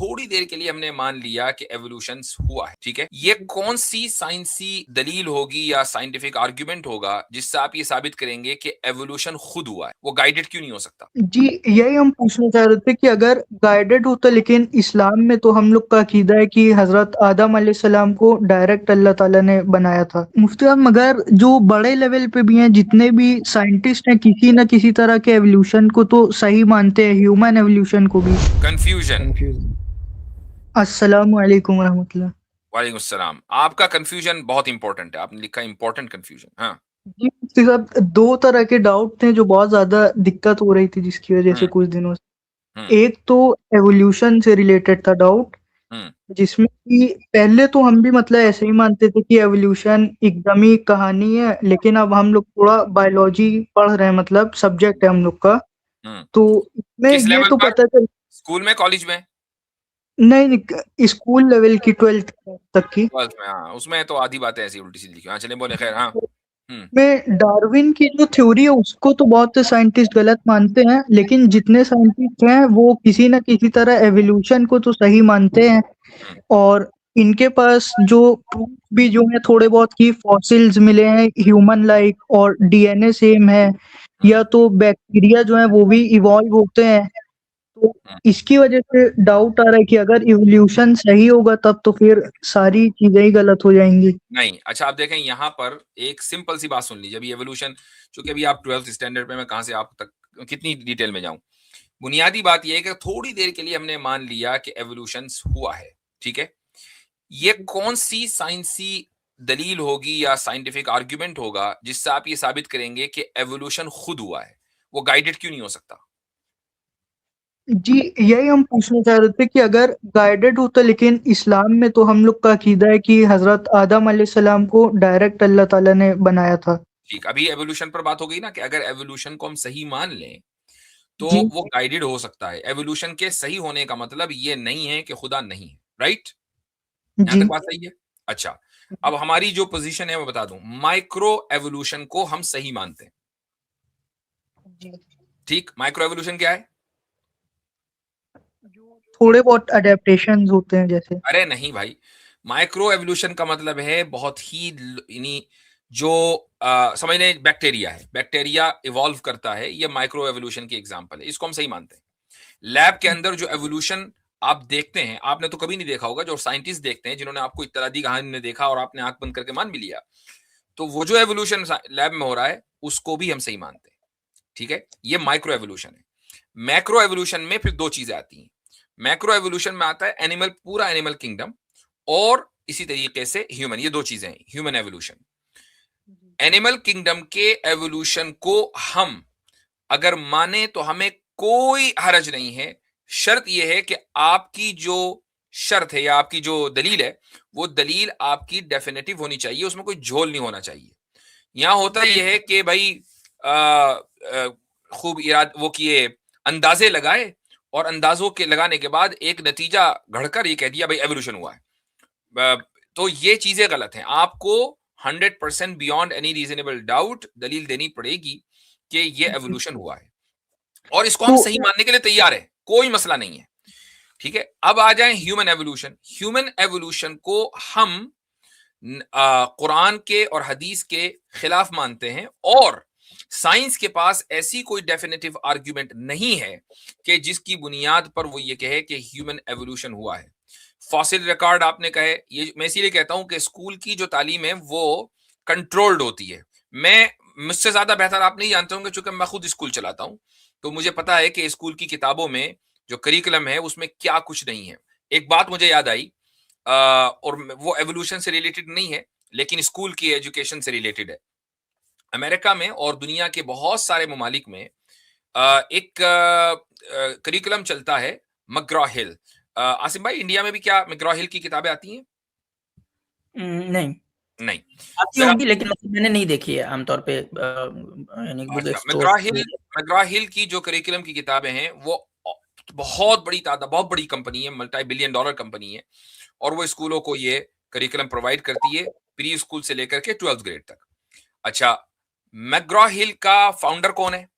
थोड़ी देर के लिए हमने मान लिया कि एवोल्यूशन हुआ है, ठीक है, ये कौन सी साइंसी दलील होगी या साइंटिफिक आर्ग्यूमेंट होगा जिससे आप ये साबित करेंगे कि एवोल्यूशन खुद हुआ है? वो गाइडेड क्यों नहीं हो सकता? जी, यही हम पूछना चाह रहे थे कि अगर गाइडेड होता, लेकिन इस्लाम में तो हम लोग का अकीदा है कि हज़रत आदम अलैहिस्सलाम को डायरेक्ट अल्लाह ताला ने बनाया था। मुफ्ती साहब, मगर जो बड़े लेवल पे भी हैं, जितने भी साइंटिस्ट हैं, किसी न किसी तरह के एवोल्यूशन को तो सही मानते हैं, ह्यूमन एवोल्यूशन को भी। कंफ्यूजन। अस्सलामु अलैकुम रहमतुल्लाह। वालेकुम सलाम। आपका कंफ्यूजन बहुत इंपॉर्टेंट है, आपने लिखा इंपॉर्टेंट कंफ्यूजन। हाँ। जी मुफ्ती साहब, 2 तरह के डाउट थे जो बहुत ज़्यादा दिक्कत हो रही थी जिसकी वजह से हम्म। कुछ दिनों हम्म। से। एक तो एवोल्यूशन से रिलेटेड था डाउट, हम्म। जिसमें कि पहले तो हम भी मतलब ऐसे ही मानते थे कि एवोल्यूशन एकदम ही कहानी है, लेकिन अब हम लोग थोड़ा बायोलॉजी पढ़ रहे हैं, मतलब सब्जेक्ट है हम लोग का। हम्म। तो इसमें किस ये लेवल तो पर? पता चल स्कूल में, कॉलेज में? नहीं, नहीं, स्कूल लेवल की 12th तक की। ट्वेल्थ में, हाँ, उसमें तो आधी बातें ऐसी उल्टी सीधी लिखी। हाँ, चलिए बोले, खैर, हाँ। हम्म। में डार्विन की जो थ्योरी है उसको तो बहुत से साइंटिस्ट गलत मानते हैं, लेकिन जितने साइंटिस्ट हैं वो किसी न किसी तरह एवोल्यूशन को तो सही मानते हैं। हम्म। और इनके पास जो प्रूफ भी जो है थोड़े बहुत की फॉसिल्स मिले हैं ह्यूमन लाइक, और डीएनए सेम है, हम्म। या तो बैक्टीरिया जो है वो भी इवॉल्व होते हैं। तो हम्म। इसकी वजह से डाउट आ रहा है कि अगर इवोल्यूशन सही होगा तब तो फिर सारी चीजें ही गलत हो जाएंगी। नहीं, अच्छा, आप देखें यहाँ पर एक सिंपल सी बात सुन लीजिए। अभी एवोल्यूशन, चूंकि अभी आप 12th स्टैंडर्ड पे, मैं कहाँ से आप तक कितनी डिटेल में जाऊं। बुनियादी बात यह है कि थोड़ी देर के लिए हमने मान लिया कि एवोल्यूशन हुआ है, ठीक है, ये कौन सी साइंसी दलील होगी या साइंटिफिक आर्ग्यूमेंट होगा जिससे आप ये साबित करेंगे कि एवोल्यूशन खुद हुआ है? वो गाइडेड क्यों नहीं हो सकता? जी, यही हम पूछना चाह रहे थे कि अगर गाइडेड होता, लेकिन इस्लाम में तो हम लोग का अकीदा है कि हज़रत आदम अलैहिस्सलाम को डायरेक्ट अल्लाह ताला ने बनाया था। ठीक, अभी एवोल्यूशन पर बात हो गई ना, कि अगर एवोल्यूशन को हम सही मान लें तो जी, वो गाइडेड हो सकता है। एवोल्यूशन के सही होने का मतलब ये नहीं है कि खुदा नहीं है, राइट? यहां तक जी, बात सही है? अच्छा, अब हमारी जो पोजीशन है मैं बता दूं, माइक्रो एवोल्यूशन को हम सही मानते हैं। जी। ठीक, माइक्रो एवोल्यूशन क्या है? जो थोड़े बहुत अडेप्टेशंस होते हैं जैसे। अरे नहीं भाई, माइक्रो एवोल्यूशन का मतलब है बहुत ही यानी जो समझ लें बैक्टीरिया है, बैक्टीरिया इवॉल्व करता है, ये माइक्रो एवोल्यूशन की एग्जांपल है, इसको हम सही मानते हैं। लैब के अंदर जो एवोल्यूशन आप देखते हैं, आपने तो कभी नहीं देखा होगा, जो साइंटिस्ट देखते हैं, जिन्होंने आपको इत्तला दी, कहानी ने देखा और आपने आंख बंद करके मान भी लिया, तो वो जो एवोल्यूशन लैब में हो रहा है उसको भी हम सही मानते हैं, ठीक है, ये माइक्रो एवोल्यूशन है। मैक्रो एवोल्यूशन में फिर दो चीजें आती हैं। मैक्रो एवोल्यूशन में आता है एनिमल, पूरा एनिमल किंगडम, और इसी तरीके से ह्यूमन, ये दो चीजें हैं ह्यूमन एवोल्यूशन। एनिमल किंगडम के एवोल्यूशन को हम अगर माने तो हमें कोई हरज नहीं है। शर्त यह है कि आपकी जो शर्त है या आपकी जो दलील है, वो दलील आपकी डेफिनेटिव होनी चाहिए, उसमें कोई झोल नहीं होना चाहिए। यहां होता यह है कि भाई खूब इराद वो किए, अंदाजे लगाए, और अंदाजों के लगाने के बाद एक नतीजा घड़कर ये कह दिया भाई एवोल्यूशन हुआ है। अ, तो ये चीजें गलत हैं। आपको 100% बियॉन्ड एनी रीजनेबल डाउट दलील देनी पड़ेगी कि ये जी। एवोल्यूशन हुआ है, और इसको हम तो सही मानने के लिए तैयार है, कोई मसला नहीं है, ठीक है। अब आ जाए ह्यूमन एवोल्यूशन। ह्यूमन एवोल्यूशन को हम कुरान के और हदीस के खिलाफ मानते हैं, और साइंस के पास ऐसी कोई डेफिनेटिव आर्ग्यूमेंट नहीं है कि जिसकी बुनियाद पर वो ये कहे कि ह्यूमन एवोल्यूशन हुआ है। फॉसिल रिकॉर्ड आपने कहे, ये मैं इसीलिए कहता हूं कि स्कूल की जो तालीम है वो कंट्रोल्ड होती है। मैं मुझसे ज्यादा बेहतर आप नहीं जानते होंगे, चूंकि मैं खुद स्कूल चलाता हूं, तो मुझे पता है कि स्कूल की किताबों में जो करिकुलम है उसमें क्या कुछ नहीं है। एक बात मुझे याद आई, और वो एवोल्यूशन से रिलेटेड नहीं है, लेकिन स्कूल की एजुकेशन से रिलेटेड है। अमेरिका में और दुनिया के बहुत सारे ममालिक में एक करिकुलम चलता है, मग्रॉ हिल। आसिम भाई, इंडिया में भी क्या मग्रॉ हिल की किताबें आती हैं? नहीं, नहीं। आती जरा, होंगी लेकिन मतलब मैंने नहीं देखी है आमतौर पे यानी बुक अच्छा, स्टोर्स में। मग्रॉ हिल की जो करिकुलम की किताबें हैं वो बहुत बड़ी तादाद, बहुत बड़ी कंपनी है, मल्टी बिलियन डॉलर कंपनी है, और वो स्कूलों को ये करिकुलम प्रोवाइड करती है, प्री स्कूल से लेकर के 12th ग्रेड तक। अच्छा, मैग्रॉ हिल का फाउंडर कौन है?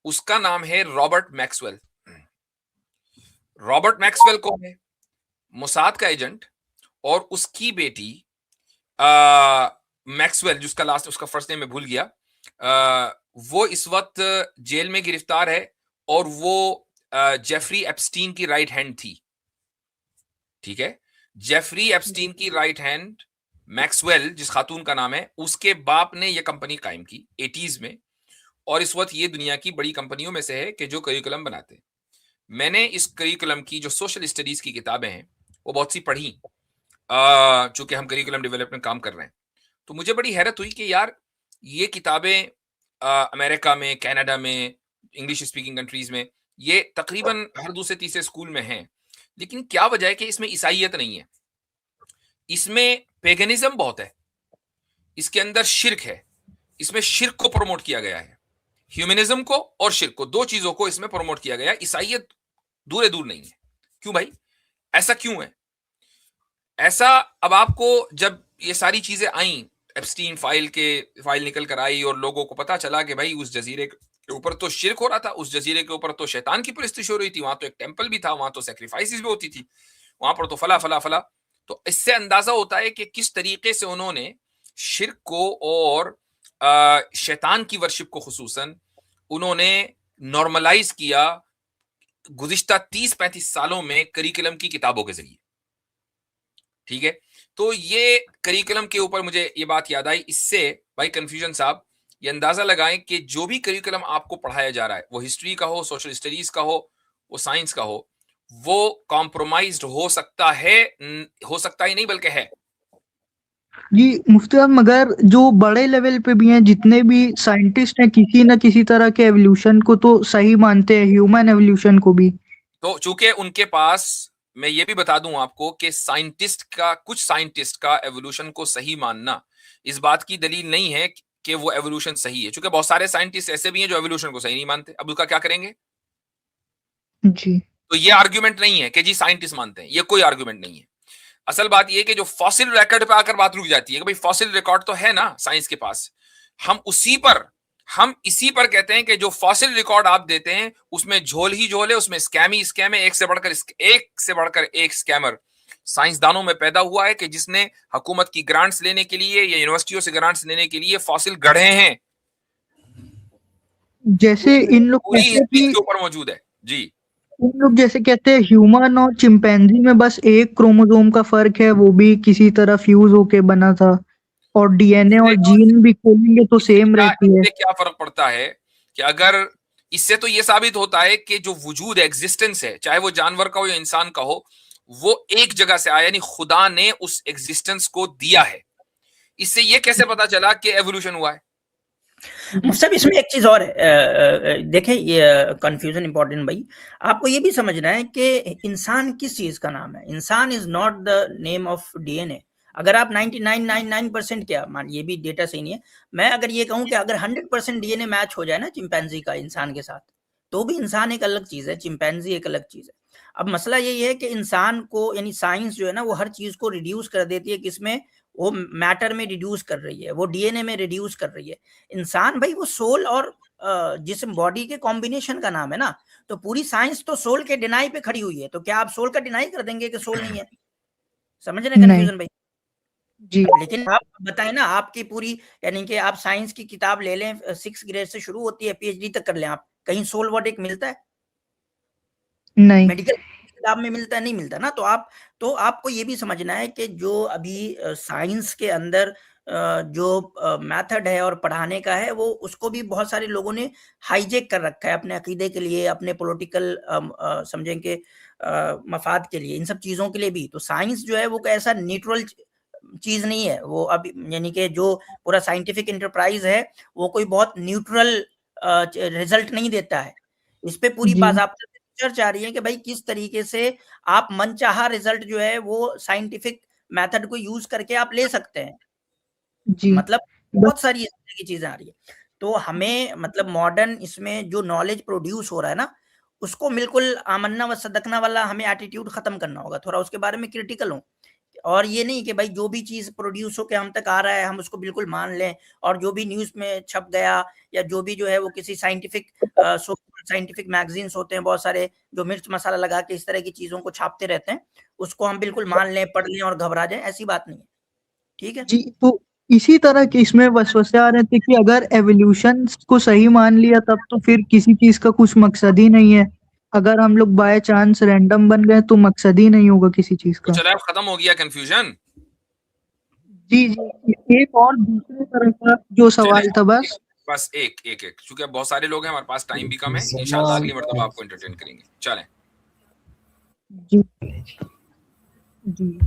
उसका नाम है रॉबर्ट मैक्सवेल। रॉबर्ट मैक्सवेल कौन है? मोसाद का एजेंट और उसकी बेटी मैक्सवेल, जिसका लास्ट उसका फर्स्ट नेम मैं भूल गया, वो इस वक्त जेल में गिरफ्तार है और वो जेफरी एप्स्टीन की राइट हैंड थी। ठीक है, जेफरी एप्स्टीन की राइट हैंड मैक्सवेल, जिस खातून का नाम है, उसके बाप ने यह कंपनी कायम की 80s में, और इस वक्त ये दुनिया की बड़ी कंपनियों में से है कि जो करिकुलम बनाते हैं। मैंने इस करिकुलम की जो सोशल स्टडीज की किताबें हैं वो बहुत सी पढ़ी, चूंकि हम करिकुलम डेवलपमेंट काम कर रहे हैं, तो मुझे बड़ी हैरत हुई कि यार ये किताबें अमेरिका में, कनाडा में, इंग्लिश स्पीकिंग कंट्रीज में ये तकरीबन हर दूसरे तीसरे स्कूल में हैं, लेकिन क्या वजह है कि इसमें ईसाइयत नहीं है, इसमें पेगनिज्म बहुत है, इसके अंदर शिर्क है, इसमें शिर्क को प्रमोट किया गया है, ह्यूमनिज्म को और शिर्क को, दो चीजों को इसमें प्रमोट किया गया है। ईसाइयत दूर दूर नहीं है। क्यों भाई, ऐसा क्यों है? ऐसा अब आपको जब ये सारी चीजें आई, एप्स्टीन फाइल निकल कर आई और लोगों को पता चला कि भाई उस जजीरे के ऊपर तो शिर्क हो रहा था, उस जजीरे के ऊपर तो शैतान की परस्तिश हो रही थी, वहां तो एक टेंपल भी था, वहां तो सैक्रिफाइसेस भी होती थी, वहां पर तो फला फला फला। तो इससे अंदाजा होता है कि किस तरीके से उन्होंने शिर्क को और शैतान की वर्शिप को खुसूसन उन्होंने नॉर्मलाइज किया गुज़िश्ता 30-35 सालों में करिकुलम की किताबों के जरिए। ठीक है, तो ये करिकुलम के ऊपर मुझे ये बात याद आई। इससे भाई कन्फ्यूजन साहब ये अंदाजा लगाएं कि जो भी करिकुलम आपको पढ़ाया जा रहा है, वो हिस्ट्री का हो, सोशल स्टडीज का हो, वो साइंस का हो, वो कॉम्प्रोमाइज्ड हो सकता है, हो सकता ही नहीं बल्कि है। जी मुफ्ती साहब, मगर जो बड़े लेवल पे भी हैं, जितने भी साइंटिस्ट हैं, किसी न किसी तरह के एवोल्यूशन को तो सही मानते हैं, ह्यूमन एवोल्यूशन को भी। तो चूंकि उनके पास, मैं ये भी बता दूं आपको कि कुछ साइंटिस्ट का एवोल्यूशन को सही मानना इस बात की दलील नहीं है कि वो एवोल्यूशन सही है, चूंकि बहुत सारे साइंटिस्ट ऐसे भी हैं जो एवोल्यूशन को सही नहीं मानते। अब उसका क्या करेंगे? जी तो ये आर्ग्यूमेंट नहीं है कि जी साइंटिस्ट मानते हैं, ये कोई आर्ग्यूमेंट नहीं है। असल बात ये कि जो फॉसिल रिकॉर्ड पे आकर बात रुक जाती है कि भाई फॉसिल रिकॉर्ड तो है ना साइंस के पास, हम इसी पर कहते हैं कि जो फॉसिल रिकॉर्ड आप देते हैं उसमें झोल ही झोल है, उसमें स्कैम ही स्कैम है, एक से बढ़कर एक स्कैमर साइंसदानों में पैदा हुआ है कि जिसने हुकूमत की ग्रांट्स लेने के लिए या यूनिवर्सिटियों से ग्रांट्स लेने के लिए फॉसिल गढ़े हैं। जैसे इन लोग पूरी कहते हैं हिस्ट्री कि इसके ऊपर मौजूद है जी। इन लोग जैसे कहते हैं ह्यूमन और चिंपैंजी में बस एक क्रोमोसोम का फर्क है, वो भी किसी तरह फ्यूज होके बना था, और डीएनए और जीन भी खोलेंगे तो सेम रहती है। इससे क्या फर्क पड़ता है कि अगर इससे तो ये साबित होता है कि जो वजूद एग्जिस्टेंस है, चाहे वो जानवर का हो या इंसान का हो, वो एक जगह से आया, यानी खुदा ने उस एग्जिस्टेंस को दिया है। इससे ये कैसे पता चला कि एवोल्यूशन हुआ है? मुफ्ती इसमें एक चीज और है, देखें ये कंफ्यूजन इंपॉर्टेंट भाई, आपको ये भी समझना है कि इंसान किस चीज का नाम है। इंसान is not the name of DNA. अगर आप 99.99% क्या मान, ये भी डेटा सही नहीं है, मैं अगर ये कहूं कि अगर 100% डीएनए मैच हो जाए ना चिंपैंजी का इंसान के साथ, तो भी इंसान एक अलग चीज है, चिंपैंजी एक अलग चीज है। अब मसला यही है कि इंसान को, यानी साइंस जो है ना, वो हर चीज को रिड्यूस कर देती है, किसमें? वो मैटर में रिड्यूस कर रही है, वो डीएनए में रिड्यूस कर रही है। इंसान भाई वो सोल और जिस्म बॉडी के कॉम्बिनेशन का नाम है ना, तो पूरी साइंस तो सोल के डिनाई पे खड़ी हुई है, तो क्या आप सोल का डिनाई कर देंगे कि सोल नहीं है? समझ रहे नहीं। कंफ्यूजन भाई? जी लेकिन आप बताएं ना, आपकी पूरी, यानी कि आप साइंस की किताब ले लें, 6 ग्रेड से शुरू होती है, पीएचडी तक कर लें आप, कहीं सोल वर्ड एक मिलता है? नहीं। मेडिकल किताब में मिलता है? नहीं मिलता ना। तो आपको ये भी समझना है कि जो अभी साइंस के अंदर जो मेथड है और पढ़ाने का है, वो उसको भी बहुत सारे लोगों ने हाईजेक कर रखा है अपने अकीदे के लिए, अपने पॉलिटिकल समझें कि मफाद के लिए, इन सब चीज़ों के लिए भी। तो साइंस जो है वो ऐसा न्यूट्रल चीज़ नहीं है, वो अब यानी कि जो पूरा साइंटिफिक इंटरप्राइज है वो कोई बहुत न्यूट्रल रिजल्ट नहीं देता है। इस पे पूरी जी बाज़ाब्ता रिसर्च आ रही है कि भाई किस तरीके से आप मनचाहा रिजल्ट जो है वो साइंटिफिक मेथड को यूज करके आप ले सकते हैं। जी। मतलब बस बहुत सारी इस तरह की चीजें आ रही है। तो हमें मतलब मॉडर्न इसमें जो नॉलेज प्रोड्यूस हो रहा है ना, उसको बिल्कुल आमन्ना व सदकना वाला हमें एटीट्यूड खत्म करना होगा, थोड़ा उसके बारे में क्रिटिकल हो और ये नहीं कि भाई जो भी चीज प्रोड्यूस होकर हम तक आ रहा है हम उसको बिल्कुल मान लें, और जो भी न्यूज में छप गया या जो भी जो है वो किसी साइंटिफिक मैगजीन्स होते हैं बहुत सारे जो मिर्च मसाला लगा के इस तरह की चीजों को छापते रहते हैं, उसको हम बिल्कुल मान लें, पढ़ लें और घबरा जाएं, ऐसी बात नहीं है। ठीक है जी, तो इसी तरह के इसमें वसवसे आ रहे थे कि अगर एवोल्यूशन को सही मान लिया तब तो फिर किसी चीज का कुछ मकसद ही नहीं है। अगर हम लोग बाय चांस रैंडम बन गए तो मकसद ही नहीं होगा किसी चीज तो का। चलो अब खत्म हो गया कंफ्यूजन। जी जी, एक और दूसरे तरह का जो सवाल था बस। बस एक एक एक क्योंकि अब बहुत सारे लोग हैं, हमारे पास टाइम भी कम है, इंशाल्लाह अगली मर्तबा आपको एंटरटेन करेंगे। चलें। जी जी।